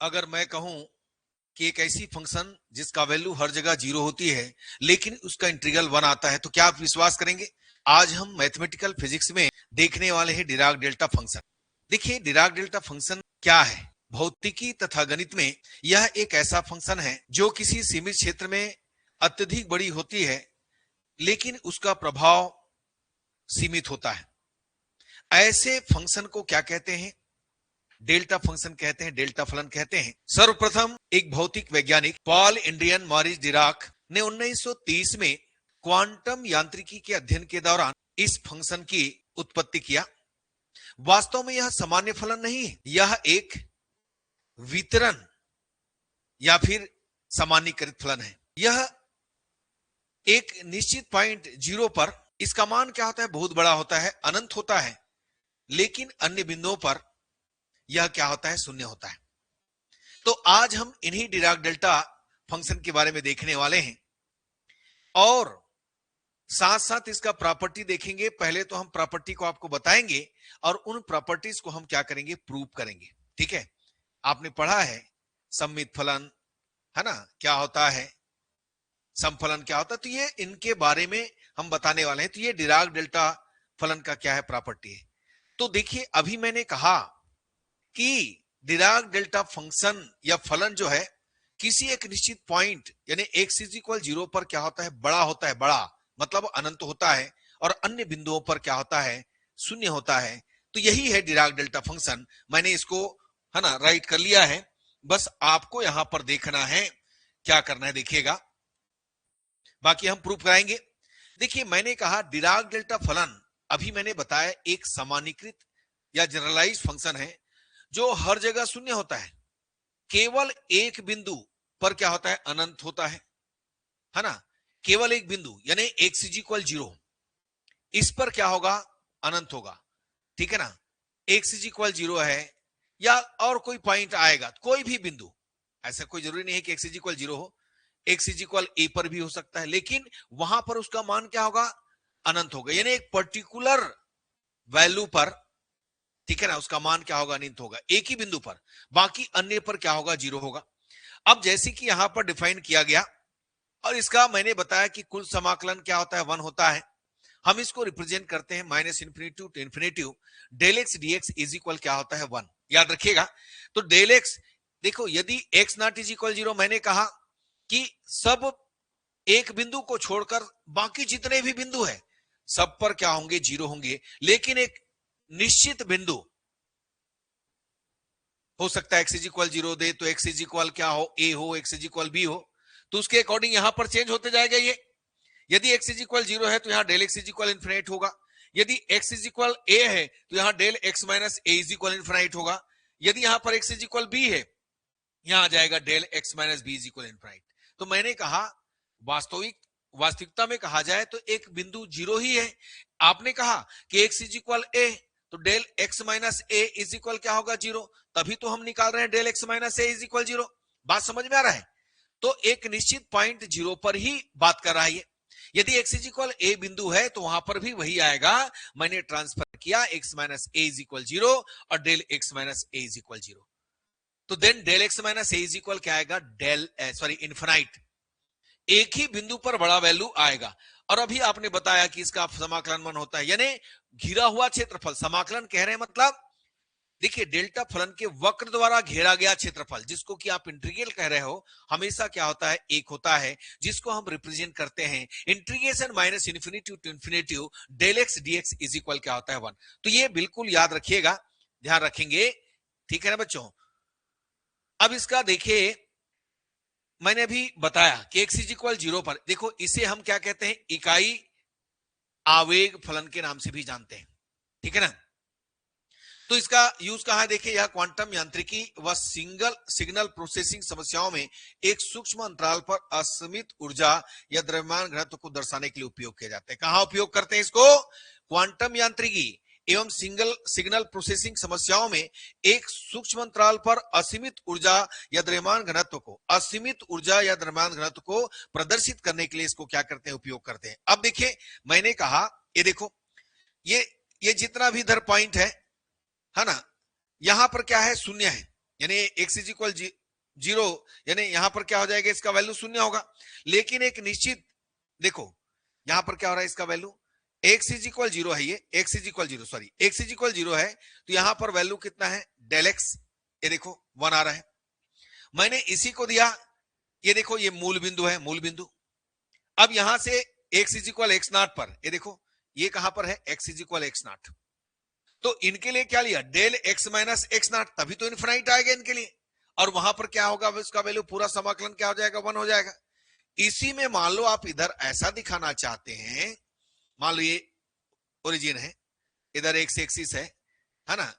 अगर मैं कहूं कि एक ऐसी फंक्शन जिसका वैल्यू हर जगह जीरो होती है लेकिन उसका इंटीग्रल वन आता है, तो क्या आप विश्वास करेंगे? आज हम मैथमेटिकल फिजिक्स में देखने वाले हैं डिराक डेल्टा फंक्शन। देखिए डिराक डेल्टा फंक्शन क्या है। भौतिकी तथा गणित में यह एक ऐसा फंक्शन है जो किसी सीमित क्षेत्र में अत्यधिक बड़ी होती है लेकिन उसका प्रभाव सीमित होता है। ऐसे फंक्शन को क्या कहते हैं? डेल्टा फंक्शन कहते हैं, डेल्टा फलन कहते हैं। सर्वप्रथम एक भौतिक वैज्ञानिक पॉल एंड्रियन मॉरिस डिराक ने 1930 में क्वांटम यांत्रिकी के अध्ययन के दौरान इस फंक्शन की उत्पत्ति किया। वास्तव में यह सामान्य फलन नहीं है, यह एक वितरण या फिर सामान्यीकृत फलन है। यह एक निश्चित पॉइंट जीरो पर इसका मान क्या होता है? बहुत बड़ा होता है, अनंत होता है, लेकिन अन्य बिंदुओं पर यह क्या होता है? शून्य होता है। तो आज हम इन्हीं डिराक डेल्टा फंक्शन के बारे में देखने वाले हैं और साथ साथ इसका प्रॉपर्टी देखेंगे। पहले तो हम प्रॉपर्टी को आपको बताएंगे और उन प्रॉपर्टीज को हम क्या करेंगे? प्रूव करेंगे। ठीक है, आपने पढ़ा है सममित फलन, है ना, क्या होता है, समफलन क्या होता है, तो ये इनके बारे में हम बताने वाले हैं। तो ये डिराक डेल्टा फलन का क्या है? प्रॉपर्टी है। तो देखिए अभी मैंने कहा कि डिराक डेल्टा फंक्शन या फलन जो है किसी एक निश्चित पॉइंट यानी एक्स इज इक्वल जीरो पर क्या होता है? बड़ा होता है, बड़ा मतलब अनंत होता है, और अन्य बिंदुओं पर क्या होता है? शून्य होता है। तो यही है डिराक डेल्टा फंक्शन। मैंने इसको, है ना, राइट कर लिया है। बस आपको यहां पर देखना है, क्या करना है देखिएगा, बाकी हम प्रूफ कराएंगे। देखिए मैंने कहा डिराक डेल्टा फलन, अभी मैंने बताया एक सामान्यीकृत या जनरलाइज फंक्शन है जो हर जगह शून्य होता है, केवल एक बिंदु पर क्या होता है? अनंत होता है ना। केवल एक बिंदु यानी एक्स इज इक्वल जीरो, इस पर क्या होगा? अनंत होगा। ठीक है ना, एक्स इज इक्वल जीरो है या और कोई पॉइंट आएगा, कोई भी बिंदु, ऐसा कोई जरूरी नहीं है कि एक्स इज इक्वल जीरो हो, एक्स इज इक्वल ए पर भी हो सकता है, लेकिन वहां पर उसका मान क्या होगा? अनंत होगा। यानी एक पर्टिकुलर वैल्यू पर, ठीक है ना, उसका मान क्या होगा? अनंत होगा एक ही बिंदु पर, बाकी अन्य पर क्या होगा? जीरो होगा। अब जैसे कि यहां पर डिफाइन किया गया और इसका मैंने बताया कि कुल समाकलन क्या होता है? वन होता है। हम इसको रिप्रेजेंट करते हैं minus infinity to infinity, del x dx is equal क्या होता है? वन। याद रखिएगा। तो डेल एक्स, देखो यदि x naught is equal zero, मैंने कहा कि सब एक बिंदु को छोड़कर बाकी जितने भी बिंदु है सब पर क्या होंगे? जीरो होंगे। लेकिन एक निश्चित बिंदु हो सकता है एक्स इज इक्वल जीरो दे, तो एक्स इज इक्वल क्या हो? ए हो, एक्स इज इक्वल बी हो, तो उसके अकॉर्डिंग यहां पर चेंज होते जाएगा ये। यदि एक्स इज इक्वल जीरो है तो यहां del x is equal infinite होगा। यदि एक्स इज इक्वल ए है तो यहां del x minus a is equal infinite होगा। यदि यहां पर एक्स इज इक्वल बी है, यहां आ जाएगा del x minus b is equal infinite. तो मैंने कहा वास्तविकता में कहा जाए तो एक बिंदु जीरो ही है। आपने कहा कि एक्स इज इक्वल ए, तो del x minus a is equal क्या होगा? जीरो। तभी तो हम निकाल रहे हैं del x minus a is equal zero. बात समझ में आ रहा है? तो एक निश्चित पॉइंट जीरो पर ही बात कर रहा है। यदि एक्स इज इक्वल ए बिंदु है तो वहां पर भी वही आएगा। मैंने ट्रांसफर किया x minus a is equal zero और del x minus a is equal zero, तो then del x minus a is equal क्या आएगा? Del infinite. एक ही बिंदु पर बड़ा वैल्यू आएगा। और अभी आपने बताया कि इसका समाकलन मन होता है, यानी घिरा हुआ क्षेत्रफल। समाकलन कह रहे हैं मतलब, देखिए डेल्टा फलन के वक्र द्वारा घेरा गया क्षेत्रफल, जिसको कि आप इंटीग्रल कह रहे हो, हमेशा क्या होता है? एक होता है, जिसको हम रिप्रेजेंट करते हैं integration minus infinity to infinity del x dx is equal क्या होता है? वन। तो ये बिल्कुल याद रखिएगा, ध्यान रखेंगे। ठीक है ना बच्चों? अब इसका देखिए, मैंने अभी बताया कि एक्स इज इक्वल जीरो पर, देखो इसे हम क्या कहते हैं? इकाई आवेग फलन के नाम से भी जानते हैं। ठीक है ना? तो इसका यूज कहां है? देखिए यह क्वांटम यांत्रिकी व सिग्नल प्रोसेसिंग समस्याओं में एक सूक्ष्म अंतराल पर असीमित ऊर्जा या द्रव्यमान घनत्व को दर्शाने के लिए उपयोग किया जाता है। कहां उपयोग करते हैं इसको? क्वांटम यांत्रिकी एवं सिग्नल प्रोसेसिंग समस्याओं में एक सूक्ष्म अंतराल पर असीमित ऊर्जा या द्रव्यमान घनत्व को प्रदर्शित करने के लिए इसको क्या करते हैं? उपयोग करते हैं। अब देखिए मैंने कहा, ये देखो ये जितना भी इधर पॉइंट है ना, यहां पर क्या है? शून्य है। यानी x इज इक्वल 0, यानी यहां पर क्या हो जाएगा, इसका वैल्यू शून्य होगा। लेकिन एक निश्चित, देखो यहां पर क्या हो रहा है, इसका वैल्यू x इज इक्वल 0 है, ये x is equal 0, sorry x is equal 0 है, तो यहां पर वैल्यू कितना है, डेल x, ये देखो 1 आ रहा है। मैंने इसी को दिया, ये देखो ये मूल बिंदु है, मूल बिंदु। अब यहां से x is equal x naught पर, ये देखो ये कहां पर है, x is equal x naught, तो इनके लिए क्या लिया, del x minus x naught, तभी तो इनफिनाइट आएगा इनके लिए। और वहां पर क्या होगा, उसका वैल्यू पूरा समाकलन क्या हो जाएगा, 1 हो जाएगा। इसी में मान लो आप इधर ऐसा दिखाना चाहते हैं, मान लो ये ओरिजिन है, इधर एक्स एक्सिस है ना,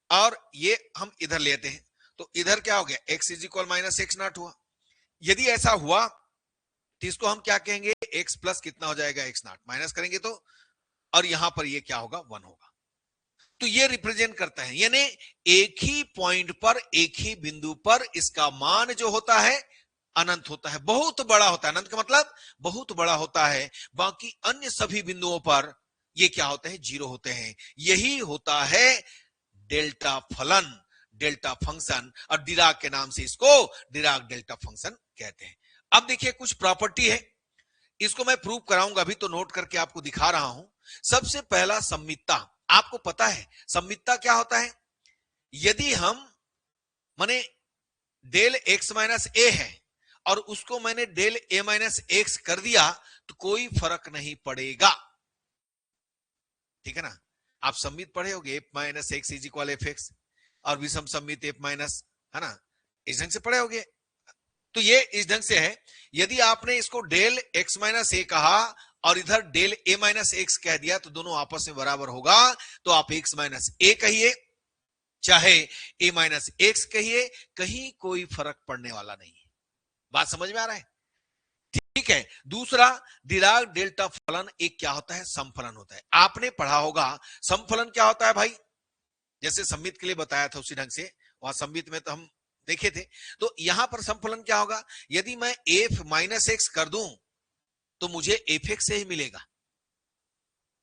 और ये हम इधर लेते हैं, तो इधर क्या हो गया, x is equal minus x not हुआ। यदि ऐसा हुआ तो इसको हम क्या कहेंगे, एक्स प्लस कितना हो जाएगा, एक्स नॉट, माइनस करेंगे तो, और यहां पर ये क्या होगा, 1 होगा। तो ये रिप्रेजेंट करता है, यानी एक ही पॉइंट पर, एक ही बिंदु पर इसका मान जो होता है अनंत होता है, बहुत बड़ा होता है। अनंत का मतलब बहुत बड़ा होता है। बाकी अन्य सभी बिंदुओं पर ये क्या होते हैं, 0 होते हैं। यही होता है डेल्टा फलन, डेल्टा फंक्शन, और डिराक के नाम से इसको डिराक डेल्टा फंक्शन कहते हैं। अब देखिए कुछ प्रॉपर्टी है, इसको मैं प्रूव कराऊंगा, अभी तो नोट करके आपको दिखा रहा हूं। सबसे पहला सम्मितता, आपको पता है सम्मितता क्या होता है, यदि हम माने डेल एक्स माइनस ए है और उसको मैंने डेल ए माइनस एक्स कर दिया तो कोई फर्क नहीं पड़ेगा, ठीक है ना। आप सम्मित पढ़े होगे, F minus x is equal F x, और विषम सम्मित एफ माइनस, है ना, इस ढंग से पढ़े होगे। तो ये इस ढंग से है, यदि आपने इसको डेल एक्स माइनस ए कहा और इधर डेल ए माइनस एक्स कह दिया तो दोनों आपस में बराबर होगा, तो आप एक्स माइनस ए कहिए चाहे ए माइनस एक्स कहिए, कहीं कोई फर्क पड़ने वाला नहीं है। बात समझ में आ रहा है, ठीक है। दूसरा, डिराक डेल्टा फलन एक क्या होता है, समफलन होता है। आपने पढ़ा होगा समफलन क्या होता है भाई, जैसे सम्मित के लिए बताया था उसी ढंग से, वहां सम्मित में तो हम देखे थे। तो यहां पर समफलन क्या होगा, यदि मैं एफ माइनस एक्स कर दूं तो मुझे एफ एक्स से ही मिलेगा,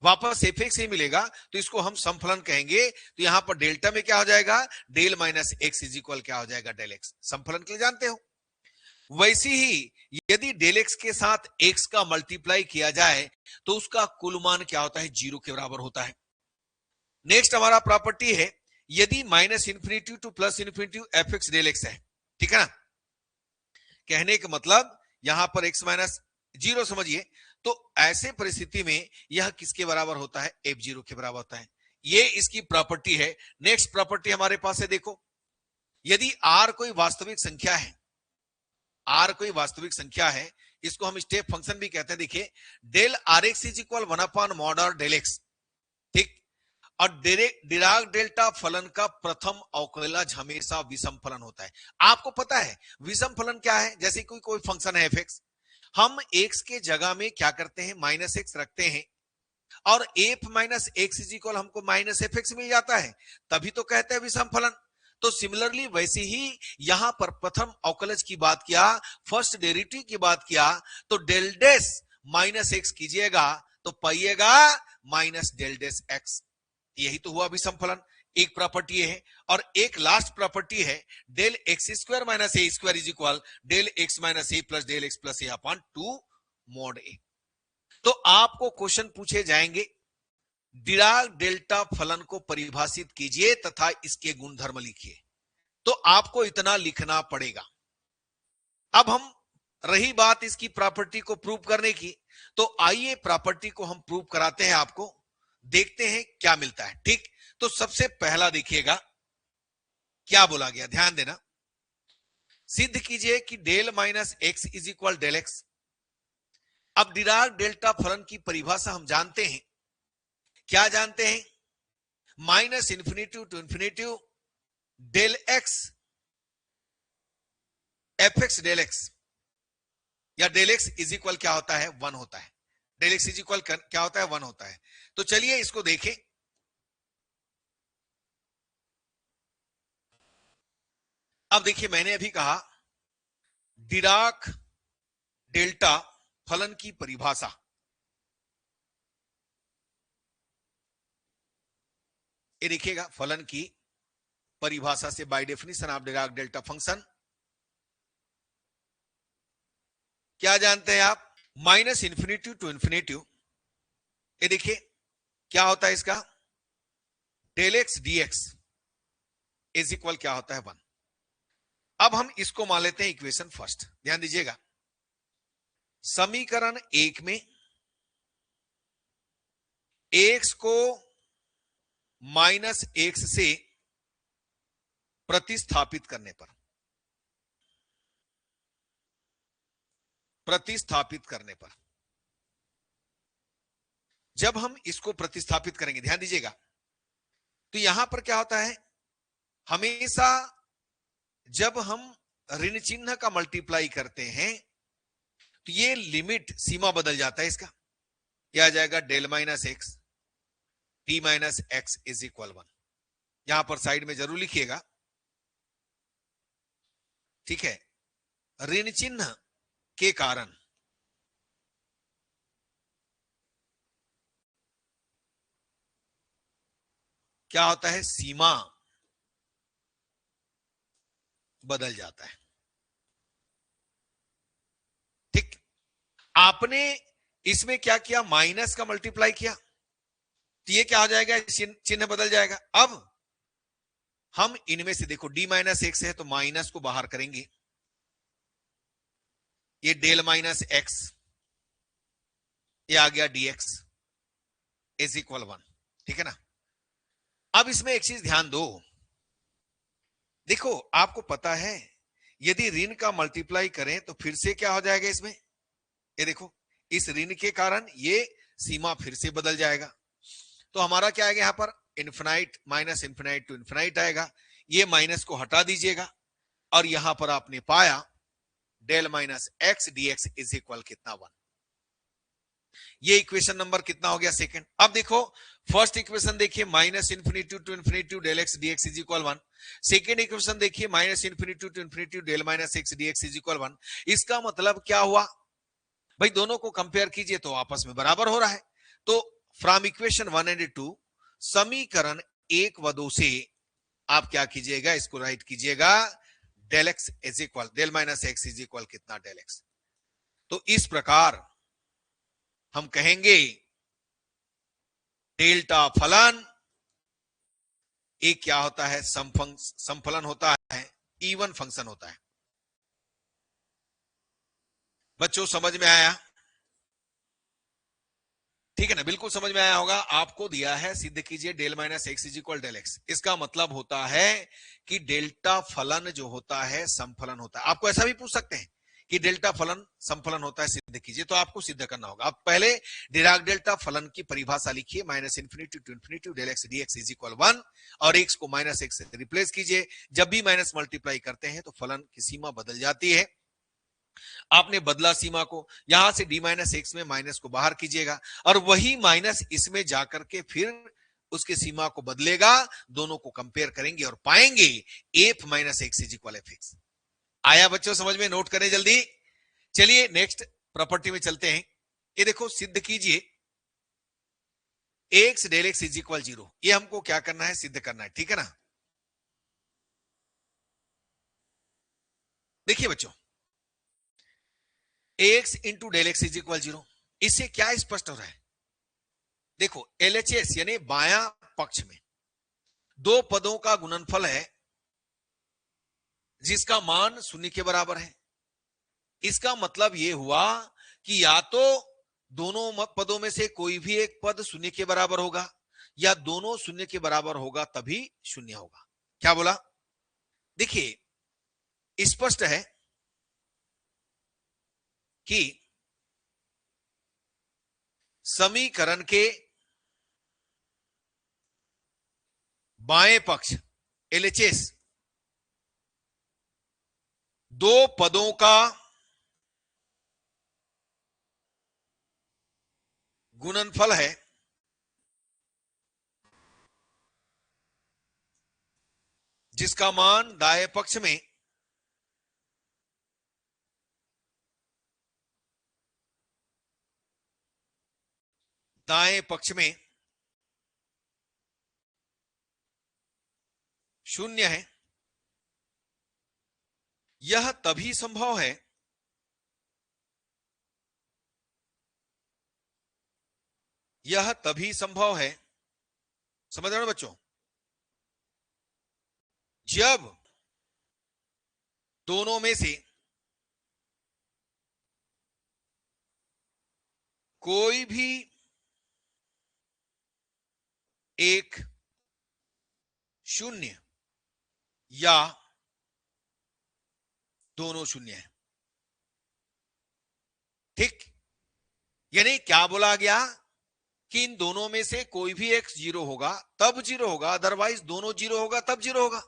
वापस एफ एक्स ही मिलेगा, तो इसको हम समफलन कहेंगे। तो यहां पर डेल्टा में क्या हो जाएगा, del minus x is equal क्या हो जाएगा, डेल एक्स। समफलन के लिए जानते हो। वैसे ही यदि डेल एक्स के साथ एक्स का मल्टीप्लाई किया जाए तो उसका कुल मान क्या होता है, 0 के बराबर होता है। नेक्स्ट हमारा प्रॉपर्टी है, यदि minus infinity to plus infinity f x del x है, ठीक है ना। कहने का मतलब यहां पर एक्स माइनस 0 समझिए, तो ऐसे परिस्थिति में यह किसके बराबर होता है, एफ 0 के बराबर होता है। ये इसकी प्रॉपर्टी है। नेक्स्ट प्रॉपर्टी हमारे पास है, देखो यदि आर कोई वास्तविक संख्या है, आर कोई वास्तविक संख्या है, इसको हम स्टेप फंक्शन भी कहते हैं। देखिए del r x is equal 1/mod और डेल एक्स, ठीक। और डिराक डेल्टा फलन का प्रथम अवकलज हमेशा विषम फलन होता है। आपको पता है विषम फलन क्या है, जैसे कोई कोई फंक्शन है एफ एक्स, हम एक्स के जगह में क्या करते हैं, माइनस एक्स रखते हैं, और F minus x is equal हमको माइनस एफ एक्स मिल जाता है, तभी तो कहते हैं विषम फलन। तो सिमिलरली वैसे ही यहां पर प्रथम अवकलज की बात किया, फर्स्ट डेरिवेटिव की बात किया, तो डेल डेस माइनस एक्स कीजिएगा तो पाइएगा माइनस डेल डेस एक्स। यही तो हुआ विषम फलन, एक प्रॉपर्टी है। और एक लास्ट प्रॉपर्टी है, del x square minus a square is equal del x minus a plus del x plus a upon 2 mod a. तो आपको क्वेश्चन पूछे जाएंगे, डिराक डेल्टा फलन को परिभाषित कीजिए तथा इसके गुणधर्म लिखिए, तो आपको इतना लिखना पड़ेगा। अब हम, रही बात इसकी प्रॉपर्टी को प्रूव करने की, तो आइए प्रॉपर्टी को हम प्रूव कराते हैं आपको, देखते हैं क्या मिलता है, ठीक। तो सबसे पहला देखिएगा क्या बोला गया, ध्यान देना। सिद्ध कीजिए कि del minus x is equal del x. अब डिराक डेल्टा फलन की परिभाषा हम जानते हैं, क्या जानते हैं, minus infinity to infinity del x f x del x, या डेल एक्स इज इक्वल क्या होता है, 1 होता है। डेल एक्स इज इक्वल क्या होता है, 1 होता है। तो चलिए इसको देखें। अब देखिए मैंने अभी कहा डिराक डेल्टा फलन की परिभाषा, ये देखिएगा फलन की परिभाषा से, by definition of Dirac delta function क्या जानते हैं आप? माइनस इंफिनिटी टू इंफिनिटी, ये देखिए क्या होता है इसका, del x d x is equal क्या होता है 1। अब हम इसको मान लेते हैं इक्वेशन फर्स्ट। ध्यान दीजिएगा, समीकरण एक में एक्स को माइनस एक्स से प्रतिस्थापित करने पर, जब हम इसको प्रतिस्थापित करेंगे, ध्यान दीजिएगा, तो यहां पर क्या होता है, हमेशा जब हम ऋण चिन्ह का मल्टीप्लाई करते हैं तो ये लिमिट, सीमा बदल जाता है इसका। यह आ जाएगा del minus x t minus x is equal 1। यहां पर साइड में जरूर लिखिएगा, ठीक है। ऋण चिन्ह के कारण क्या होता है, सीमा बदल जाता है। ठीक, आपने इसमें क्या किया, माइनस का मल्टीप्लाई किया, तो ये क्या हो जाएगा, चिन्ह बदल जाएगा। अब हम इनमें से देखो, डी माइनस एक्स है तो माइनस को बाहर करेंगे, ये डेल माइनस एक्स, ये आ गया dx इज इक्वल 1, ठीक है ना। अब इसमें एक चीज ध्यान दो, देखो आपको पता है यदि ऋण का मल्टीप्लाई करें तो फिर से क्या हो जाएगा इसमें, ये देखो, इस ऋण के कारण ये सीमा फिर से बदल जाएगा। तो हमारा क्या आएगा, यहां पर infinite minus infinite to infinite आएगा। ये माइनस को हटा दीजिएगा और यहां पर आपने पाया del minus x dx is equal कितना, 1। ये इक्वेशन नंबर कितना हो गया, सेकंड। अब देखो फर्स्ट इक्वेशन देखिए, minus infinity to infinity del x dx is equal 1। Second equation देखिए, minus infinity to infinity del minus x dx is equal 1। इसका मतलब क्या हुआ भाई, दोनों को कंपेयर कीजिए तो आपस में बराबर हो रहा है। तो फ्रॉम इक्वेशन 1 एंड 2, समीकरण 1 व 2 से आप क्या कीजिएगा, इसको राइट कीजिएगा, del x is equal del minus x is equal कितना, डेल एक्स। तो इस प्रकार हम कहेंगे डेल्टा फलन एक क्या होता है, समफलन होता है, इवन फंक्शन होता है। बच्चों समझ में आया? ठीक है ना, बिल्कुल समझ में आया होगा। आपको दिया है सिद्ध कीजिए del minus x is equal del x, इसका मतलब होता है कि डेल्टा फलन जो होता है समफलन होता है। आपको ऐसा भी पूछ सकते हैं कि डेल्टा फलन समफलन होता है, सिद्ध कीजिए, तो आपको सिद्ध करना होगा। आप पहले डिराक डेल्टा फलन की परिभाषा लिखिए, minus infinity to infinity del x dx is equal 1, और एक्स को माइनस एक्स से रिप्लेस कीजिए। जब भी माइनस मल्टीप्लाई करते हैं तो फलन की सीमा बदल जाती है। आपने बदला सीमा को, यहां से डी माइनस एक्स में माइनस को बाहर कीजिएगा और वही माइनस इसमें जाकर के फिर उसके सीमा को बदलेगा। दोनों को कंपेयर करेंगे और पाएंगे F minus x is equal F x. आया बच्चों समझ में? नोट करें जल्दी। चलिए नेक्स्ट प्रॉपर्टी में चलते हैं। ये देखो सिद्ध कीजिए x del x is equal 0। ये हमको क्या करना है, सिद्ध करना है, ठीक है ना। देखिए बच्चों, x into del x is equal 0, इससे क्या स्पष्ट हो रहा है, देखो एलएचएस यानी बायां पक्ष में दो पदों का गुणनफल है जिसका मान शून्य के बराबर है। इसका मतलब यह हुआ कि या तो दोनों पदों में से कोई भी एक पद शून्य के बराबर होगा या दोनों शून्य के बराबर होगा तभी शून्य होगा। क्या बोला? देखिए स्पष्ट है कि समीकरण के बाएं पक्ष एलएचएस दो पदों का गुणनफल है जिसका मान दाएं पक्ष में शून्य है, यह तभी संभव है समझ रहे हो बच्चों, जब दोनों में से कोई भी एक शून्य या दोनों शून्य है। ठीक, यानी क्या बोला गया कि इन दोनों में से कोई भी एक जीरो होगा तब जीरो होगा, अदरवाइज दोनों जीरो होगा तब जीरो होगा।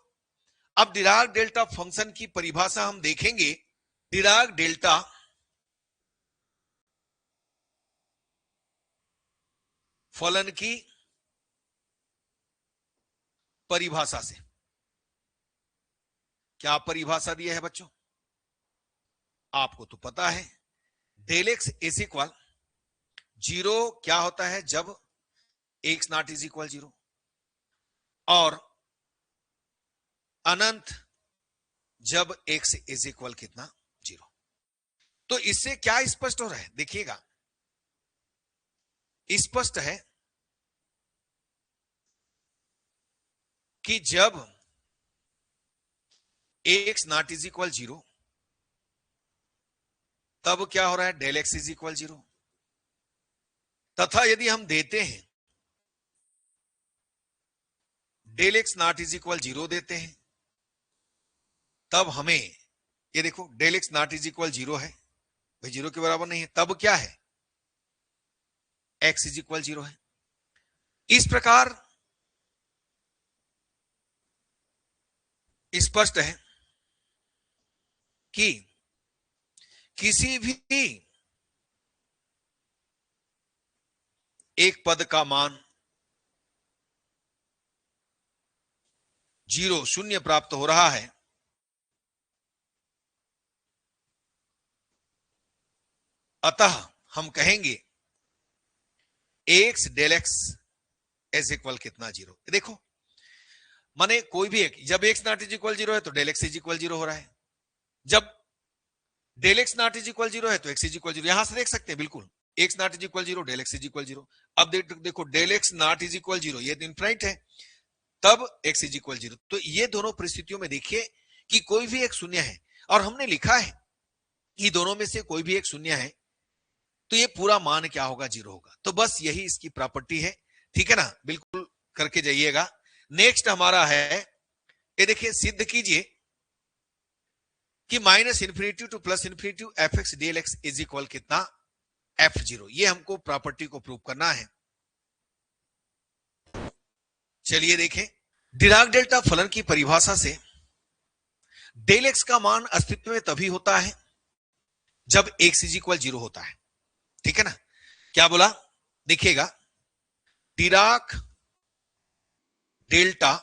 अब डिराक डेल्टा फंक्शन की परिभाषा हम देखेंगे। डिराक डेल्टा फलन की परिभाषा से क्या परिभाषा दी है बच्चों, आपको तो पता है। Del x is equal zero क्या होता है जब x naught is equal zero, और अनंत जब एक्स इज इक्वल कितना जीरो। तो इससे क्या स्पष्ट हो रहा है, देखिएगा स्पष्ट है कि जब x naught is equal zero तब क्या हो रहा है, del x is equal zero. तथा यदि हम देते हैं del x naught is equal zero देते हैं, तब हमें ये देखो del x naught is equal zero है, भाई जीरो के बराबर नहीं है, तब क्या है, एक्स इज इक्वल जीरो है। इस प्रकार स्पष्ट है कि किसी भी एक पद का मान जीरो शून्य प्राप्त हो रहा है, अतः हम कहेंगे x del x is equal कितना जीरो। देखो माने कोई भी एक, जब x naught is equal zero है तो del x is equal zero हो रहा है, जब del x naught is equal zero है तो एक्स इज इक्वल जीरो। यहां से देख सकते हैं बिल्कुल x naught is equal zero, del x is equal zero. अब देखो del x naught is equal zero, ये तो इनफाइनाइट है, तब एक्स इज इक्वल जीरो। तो ये दोनों परिस्थितियों में देखिए कि कोई भी एक शून्य है, और हमने लिखा है कि दोनों में से कोई भी एक शून्य है, तो ये पूरा मान क्या होगा, जीरो होगा। तो बस यही इसकी प्रॉपर्टी है, ठीक है ना, बिल्कुल करके जाइएगा। नेक्स्ट हमारा है, ये देखिए सिद्ध कीजिए कि minus infinity two plus infinity f x D L x is equal कितना, एफ जीरो। ये हमको प्रॉपर्टी को प्रूव करना है। चलिए देखें, डिराक डेल्टा फलन की परिभाषा से डेल एक्स का मान अस्तित्व में तभी होता है जब एक्स इज इक्वल जीरो होता है, ठीक है ना। क्या बोला, देखिएगा डिराक डेल्टा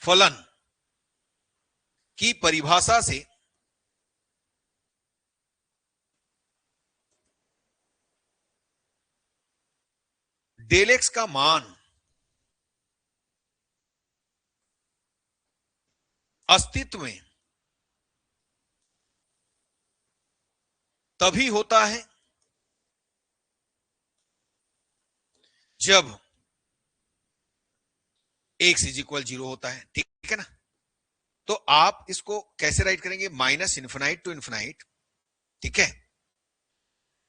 फलन की परिभाषा से डेल एक्स का मान अस्तित्व में तभी होता है जब एक्स इज इक्वल जीरो होता है, ठीक है ना। तो आप इसको कैसे राइट करेंगे, माइनस इन्फिनाइट टू इन्फिनाइट, ठीक है,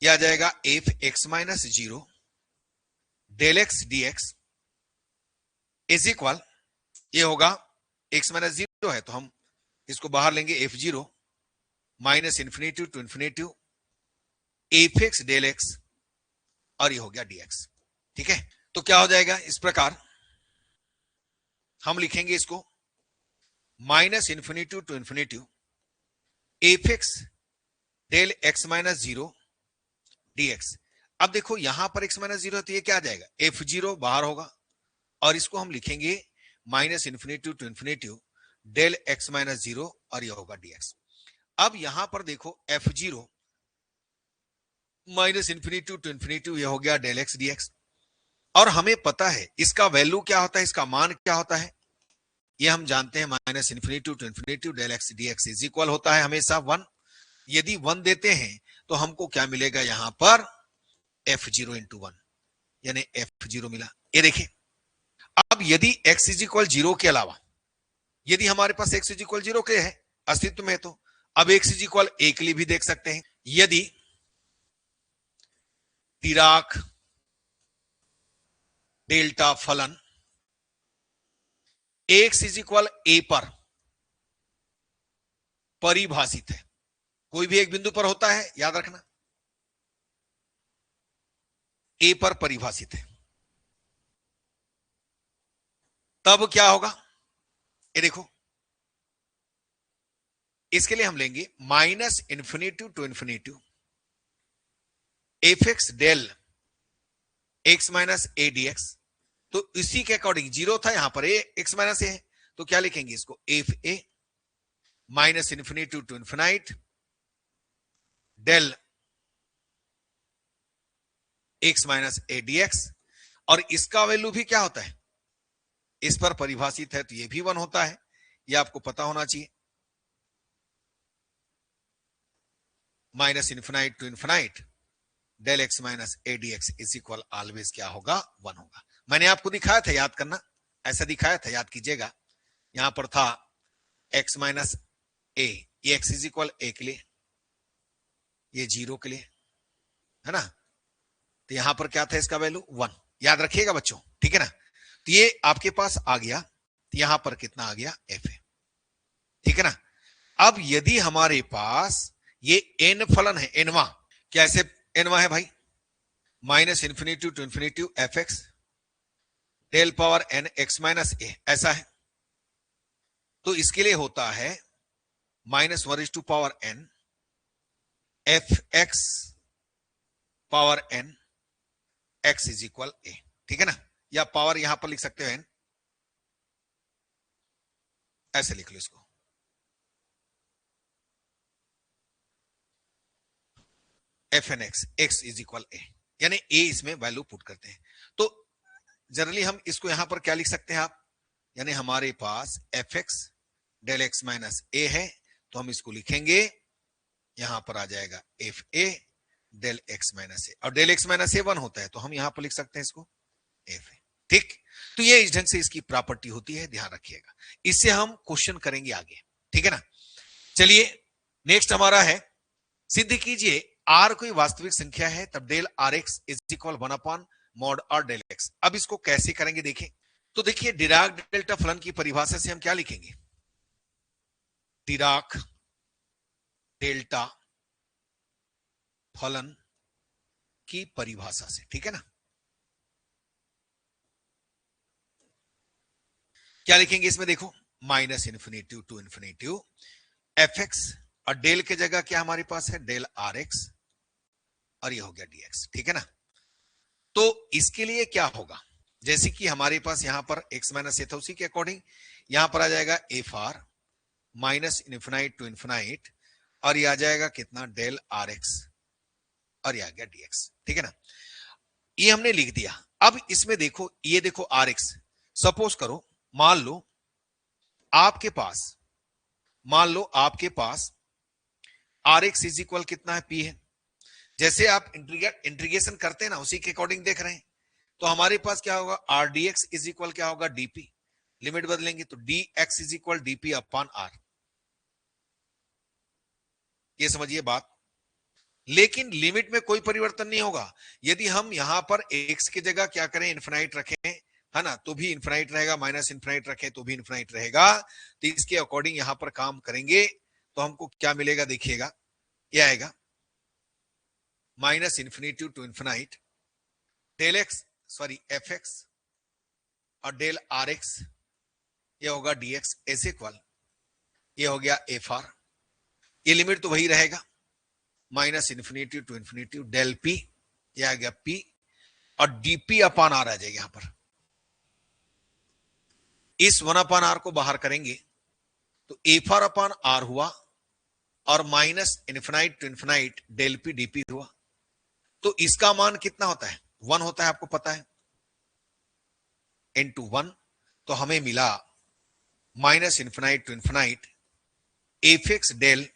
यह आ जाएगा f x minus zero del x d x is equal, ये होगा एक्स माइनस जीरो है तो हम इसको बाहर लेंगे, f zero minus infinity to infinity f x del x, और ये हो गया डीएक्स, ठीक है। तो क्या हो जाएगा, इस प्रकार हम लिखेंगे इसको minus infinity to infinity f x del x minus zero dx. अब देखो यहां पर एक्स माइनस जीरो है तो ये क्या आ जाएगा, एफ जीरो बाहर होगा, और इसको हम लिखेंगे minus infinity to infinity del x minus zero, और ये होगा डीएक्स। अब यहां पर देखो f zero minus infinity to infinity, ये हो गया डेल एक्स डीएक्स। और हमें पता है इसका वैल्यू क्या होता है, इसका मान क्या होता है, ये हम जानते हैं, minus infinity to infinity del x d x is equal होता है हमेशा 1। यदि 1 देते हैं तो हमको क्या मिलेगा यहां पर f0 इंटू 1, यानी f0 मिला। ये देखिए, अब यदि x इज इक्वल 0 के अलावा, यदि हमारे पास x इज इक्वल 0 के है अस्तित्व में, तो अब x इज इक्वल 1 के लिए भी देख सकते हैं। यदि डिराक डेल्टा फलन x इज इक्वल a पर परिभाषित है, कोई भी एक बिंदु पर होता है, याद रखना, a पर परिभाषित है, तब क्या होगा, ये देखो, इसके लिए हम लेंगे minus infinity to infinity f x del x minus a d x. तो इसी के अकॉर्डिंग 0 था, यहां पर ए एक्स माइनस ए है, तो क्या लिखेंगे इसको, f a minus infinity to infinite del x minus a d x. और इसका वैल्यू भी क्या होता है, इस पर परिभाषित है, तो ये भी 1 होता है, ये आपको पता होना चाहिए। Minus infinite to infinite del x minus a d x is equal always क्या होगा, 1 होगा। मैंने आपको दिखाया था, याद करना, ऐसा दिखाया था, याद कीजिएगा। यहां पर था एक्स माइनस ए, ये एक्स इज इक्वल ए के लिए, ये 0 के लिए है ना, तो यहां पर क्या था इसका वैल्यू 1, याद रखिएगा बच्चों, ठीक है ना। तो ये आपके पास आ गया, तो यहां पर कितना आ गया, एफ है, ठीक है ना। अब यदि हमारे पास ये एन फलन है, एनवा, कैसे एनवा है भाई, minus infinity to infinity f x del power n x minus a, ऐसा है, तो इसके लिए होता है minus 1 to power n f x power n x is equal a, ठीक है ना, या पावर यहां पर लिख सकते हो एन, ऐसे लिख लो इसको, f n x x is equal a, यानी ए इसमें वैल्यू पुट करते हैं। तो जनरली हम इसको यहां पर क्या लिख सकते हैं आप, यानी हमारे पास f x del x minus a है, तो हम इसको लिखेंगे, यहां पर आ जाएगा f a del x minus a, और डेल एक्स माइनस ए 1 होता है, तो हम यहां पर लिख सकते हैं इसको एफ ए, ठीक। तो ये इस ढंग से इसकी प्रॉपर्टी होती है, ध्यान रखिएगा, इससे हम क्वेश्चन करेंगे आगे, ठीक है ना। चलिए नेक्स्ट हमारा है, सिद्ध कीजिए आर कोई वास्तविक संख्या है तब del r x is equal 1 upon mod r del x. अब इसको कैसे करेंगे देखें, तो देखिए डिराक डेल्टा फलन की परिभाषा से हम क्या लिखेंगे, डिराक डेल्टा फलन की परिभाषा से, ठीक है ना। क्या लिखेंगे इसमें, देखो minus infinity to infinity f x, और डेल के जगह क्या हमारे पास है, डेल आर एक्स, और ये हो गया डीएक्स, ठीक है ना। तो इसके लिए क्या होगा, जैसे कि हमारे पास यहां पर एक्स माइनस ए था, उसी के अकॉर्डिंग यहां पर आ जाएगा f r minus infinite to infinite, और ये आ जाएगा कितना, डेल आर एक्स, और ये आ गया डीएक्स, ठीक है ना। ये हमने लिख दिया। अब इसमें देखो, ये देखो आर एक्स, सपोज करो, मान लो आपके पास आर एक्स इज इक्वल कितना है, पी है। जैसे आप इंटीग्रेशन करते हैं ना, उसी के अकॉर्डिंग देख रहे हैं, तो हमारे पास क्या होगा, r d x is equal क्या होगा, डीपी, लिमिट बदलेंगे तो d x is equal dp upon r, ये समझिए बात। लेकिन लिमिट में कोई परिवर्तन नहीं होगा, यदि हम यहां पर एक्स की जगह क्या करें, इन्फिनाइट रखें, है ना, तो भी इन्फिनाइट रहेगा, माइनस इन्फिनाइट रखें तो भी इन्फिनाइट रहेगा, तो इसके अकॉर्डिंग यहां पर काम करेंगे तो हमको क्या मिलेगा, देखिएगा, यह आएगा minus infinity to infinite del x, sorry f x, और डेल आर एक्स, ये होगा डीएक्स एस इक्वल, ये हो गया एफ आर, ये लिमिट तो वही रहेगा, minus infinity to infinity del p, ये आ गया पी, और डीपी अपान आर आ जाएगा। यहां पर इस 1 अपान आर को बाहर करेंगे तो एफ आर अपान आर हुआ, और minus infinite to infinite del p dp हुआ। तो इसका मान कितना होता है, 1 होता है, आपको पता है। n/1, तो हमें मिला minus infinite to infinite f x del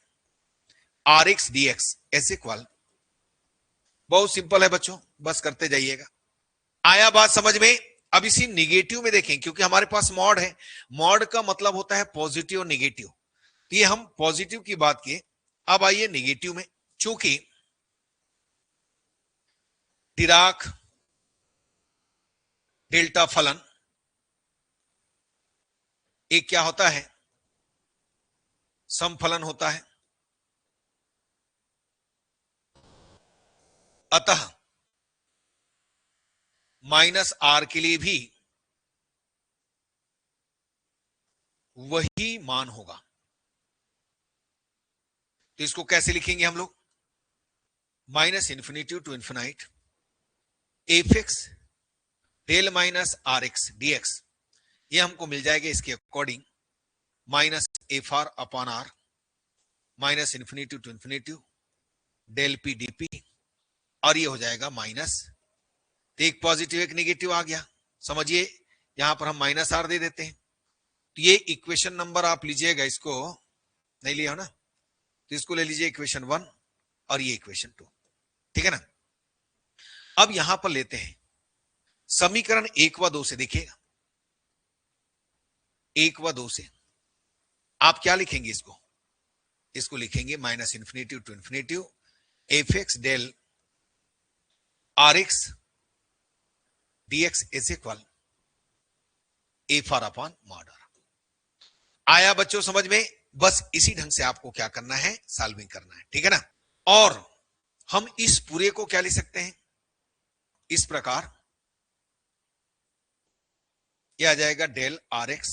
r x d x is equal, बहुत सिंपल है बच्चों, बस करते जाइएगा। आया बात समझ में? अब इसी निगेटिव में देखें, क्योंकि हमारे पास मॉड है, मॉड का मतलब होता है पॉजिटिव और निगेटिव, तो ये हम पॉजिटिव की बात किए। अब आइए निगेटिव में, चूंकि डिराक डेल्टा फलन एक क्या होता है, समफलन होता है, अतः माइनस आर के लिए भी वही मान होगा। तो इसको कैसे लिखेंगे हम लोग? Minus infinity to infinite f x del minus r x d x, ये हमको मिल जाएगा इसके according minus f r upon r minus infinity to infinity del p d p, और ये हो जाएगा माइनस, तो एक पॉजिटिव एक नेगेटिव आ गया। समझिए, यहां पर हम माइनस आर दे देते हैं, तो ये इक्वेशन नंबर आप लीजिएगा, इसको नहीं लिया हो ना, तो इसको ले लीजिए इक्वेशन 1 और ये इक्वेशन 2, ठीक है ना। अब यहां पर लेते हैं समीकरण 1 व 2 से, देखिएगा 1 व 2 से आप क्या लिखेंगे, इसको लिखेंगे minus infinity to infinity f x del r x d x is equal f r upon mod r. आया बच्चों समझ में? बस इसी ढंग से आपको क्या करना है, सॉल्विंग करना है, ठीक है ना। और हम इस पूरे को क्या लिख सकते हैं, इस प्रकार, यह आ जाएगा डेल आर एक्स,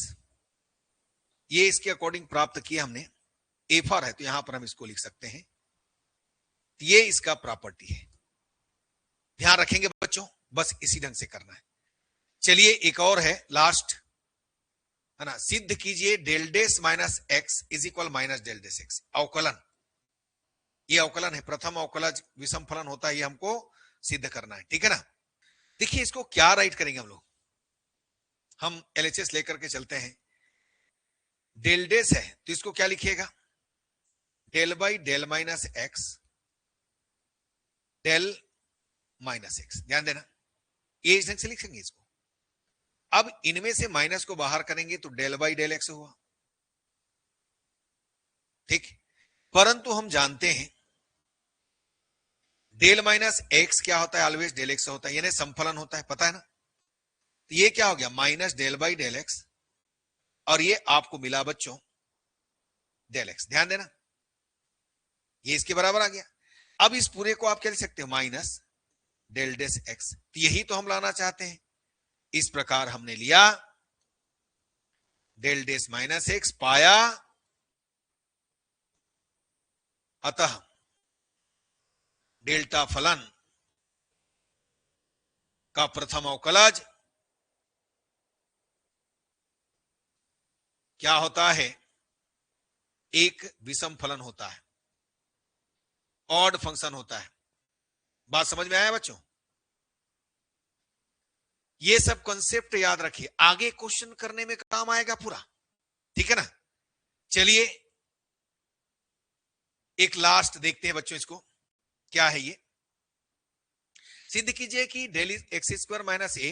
ये इसके अकॉर्डिंग प्राप्त किया हमने, एफ आर है तो यहां पर हम इसको लिख सकते हैं, ये इसका प्रॉपर्टी है। ध्यान रखेंगे बच्चों, बस इसी ढंग से करना है। चलिए एक और है, लास्ट है ना, सिद्ध कीजिए डेल डेस minus x is equal minus del डेस एक्स, अवकलन, ये अवकलन है, प्रथम अवकलज विषम फलन होता है, ये हमको सिद्ध करना है, ठीक है ना। देखिए इसको क्या राइट करेंगे हम लोग, हम एलएचएस लेकर के चलते हैं, डेल डेस है तो इसको क्या लिखिएगा, del by del minus x del minus x, ध्यान देना, ये इस ढंग से लिखेंगे इसको। अब इनमें से माइनस को बाहर करेंगे तो डेल बाई डेल एक्स हुआ, ठीक। परंतु हम जानते हैं डेल माइनस एक्स क्या होता है, ऑलवेज डेल एक्स होता है, यानी समफलन होता है, पता है ना। तो ये क्या हो गया, minus del by del x, और ये आपको मिला बच्चों डेल एक्स, ध्यान देना, ये इसके बराबर आ गया। अब इस पूरे को आप क्या लिख सकते हो, माइनस डेल डेस एक्स, तो यही तो हम लाना चाहते हैं। इस प्रकार हमने लिया डेल डेस माइनस एक्स, पाया अतः डेल्टा फलन का प्रथम अवकलज क्या होता है, एक विषम फलन होता है, ऑड फंक्शन होता है। बात समझ में आया बच्चों? ये सब कॉन्सेप्ट याद रखिए, आगे क्वेश्चन करने में काम आएगा पूरा, ठीक है ना। चलिए एक लास्ट देखते हैं बच्चों, इसको क्या है, ये सिद्ध कीजिए कि del x square minus A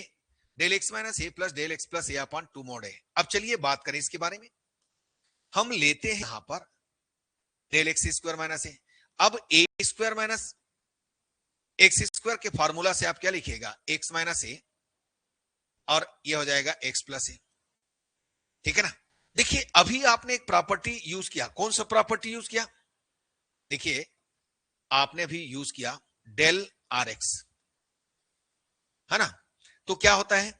del x minus a plus del x plus a upon 2 mod ए। अब चलिए बात करें इसके बारे में, हम लेते हैं यहां पर डेल एक्स स्क्वायर माइनस ए, अब ए स्क्वायर माइनस एक्स स्क्वायर के फॉर्मूला से आप क्या लिखिएगा, एक्स माइनस ए, और ये हो जाएगा एक्स प्लस ए, ठीक है ना। देखिए अभी आपने एक प्रॉपर्टी यूज किया, कौन सा प्रॉपर्टी यूज किया, देखिए आपने अभी यूज किया डेल आर एक्स, है ना, तो क्या होता है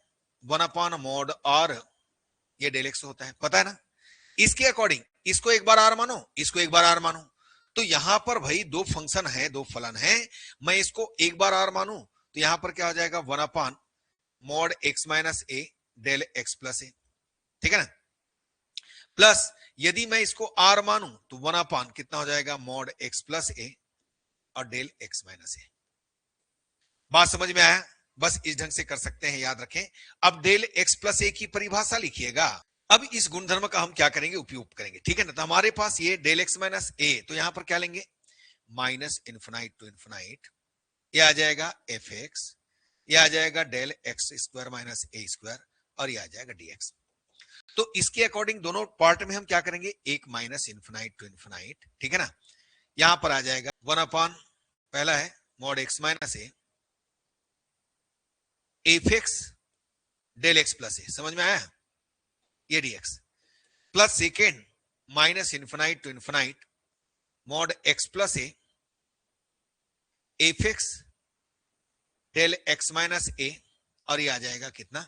1 मॉड और ये डेल एक्स होता है, पता है ना। इसके अकॉर्डिंग इसको एक बार आर मानो, इसको एक बार आर मानो, तो यहां पर भाई दो फंक्शन है, दो फलन है, मैं इसको एक बार आर मानू तो यहां पर क्या हो जाएगा 1 मॉड एक्स माइनस ए डेल एक्स प्लस ए, ठीक है ना। प्लस यदि मैं इसको आर मानू तो 1 कितना हो जाएगा मॉड एक्स प्लस ए और डेल एक्स माइनस ए। बात समझ में आया? बस इस ढंग से कर सकते हैं, याद रखें। अब डेल एक्स प्लस ए की परिभाषा लिखिएगा। अब इस गुणधर्म का हम क्या करेंगे, उपयोग करेंगे, ठीक है ना। तो हमारे पास ये डेल एक्स माइनस ए, तो यहां पर क्या लेंगे, माइनस इन्फिनाइट टू इन्फिनाइट, ये आ जाएगा एफ एक्स, ये आ जाएगा del x square minus a square, और ये आ जाएगा डीएक्स। तो इसके अकॉर्डिंग दोनों पार्ट में हम क्या करेंगे, एक माइनस इन्फिनाइट टू इन्फिनाइट, ठीक है ना। यहां पर आ जाएगा 1 पहला है mod x minus a f x del x plus a, समझ में आया, ये dx, plus second minus infinite to infinite mod x plus a f x del x minus a, और ये आ जाएगा कितना,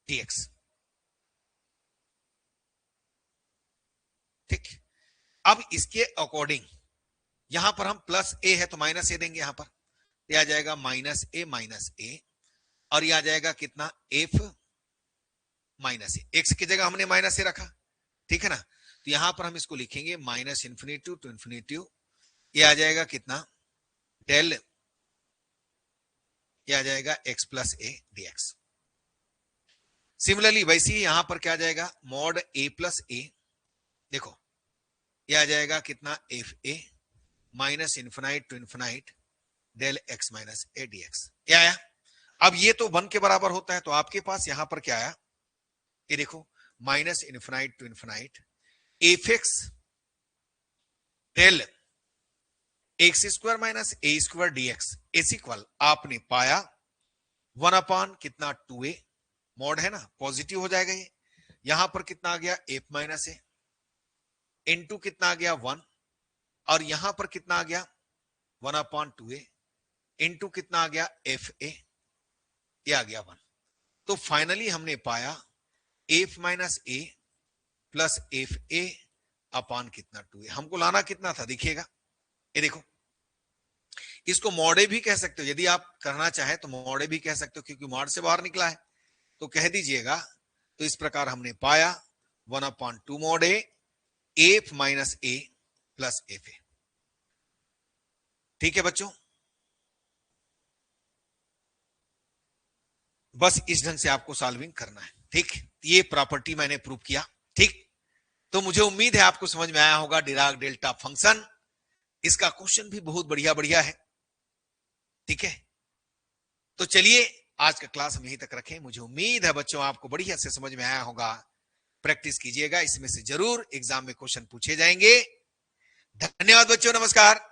डीएक्स। ठीक, अब इसके अकॉर्डिंग यहां पर हम प्लस ए है तो माइनस ए देंगे, यहां पर ये आ जाएगा माइनस ए, और ये आ जाएगा कितना, एफ माइनस ए, एक्स की जगह हमने माइनस ए रखा, ठीक है ना। तो यहां पर हम इसको लिखेंगे माइनस इन्फिनिटी टू इन्फिनिटी, ये आ जाएगा कितना, डेल, ये आ जाएगा एक्स प्लस ए डीएक्स। सिमिलरली वैसे ही यहां पर क्या आ जाएगा, मॉड ए प्लस ए, देखो ये आ जाएगा कितना, f a minus infinite to infinite del x minus a dx, ये आया। अब ये तो 1 के बराबर होता है, तो आपके पास यहां पर क्या आया, ये देखो minus infinite to infinite f x del x square minus a square dx is equal, आपने पाया 1 कितना 2a, मॉड है ना, पॉजिटिव हो जाएगा ये, यहां पर कितना आ गया, एफ माइनस ए, इनटू कितना आ गया 1, और यहां पर कितना आ गया 1/2a, इनटू कितना आ गया एफ ए, ये आ गया 1। तो फाइनली हमने पाया f minus a plus f a अपान कितना 2a, हमको लाना कितना था, देखिएगा, ये देखो, इसको मॉडे भी कह सकते हो, यदि आप करना चाहे तो मॉडे भी कह सकते हो, क्योंकि मॉड से बाहर निकला है तो कह दीजिएगा। तो इस प्रकार हमने पाया 1/2 mod A F minus a plus f ए, ठीक है बच्चों। बस इस ढंग से आपको सॉल्विंग करना है, ठीक, ये प्रॉपर्टी मैंने प्रूव किया, ठीक। तो मुझे उम्मीद है आपको समझ में आया होगा डिराक डेल्टा फंक्शन, इसका क्वेश्चन भी बहुत बढ़िया बढ़िया है, ठीक है। तो चलिए आज का क्लास हम यहीं तक रखें, मुझे उम्मीद है बच्चों आपको बढ़िया से समझ में आया होगा, प्रैक्टिस कीजिएगा, इसमें से जरूर एग्जाम में क्वेश्चन पूछे जाएंगे। धन्यवाद बच्चों, नमस्कार।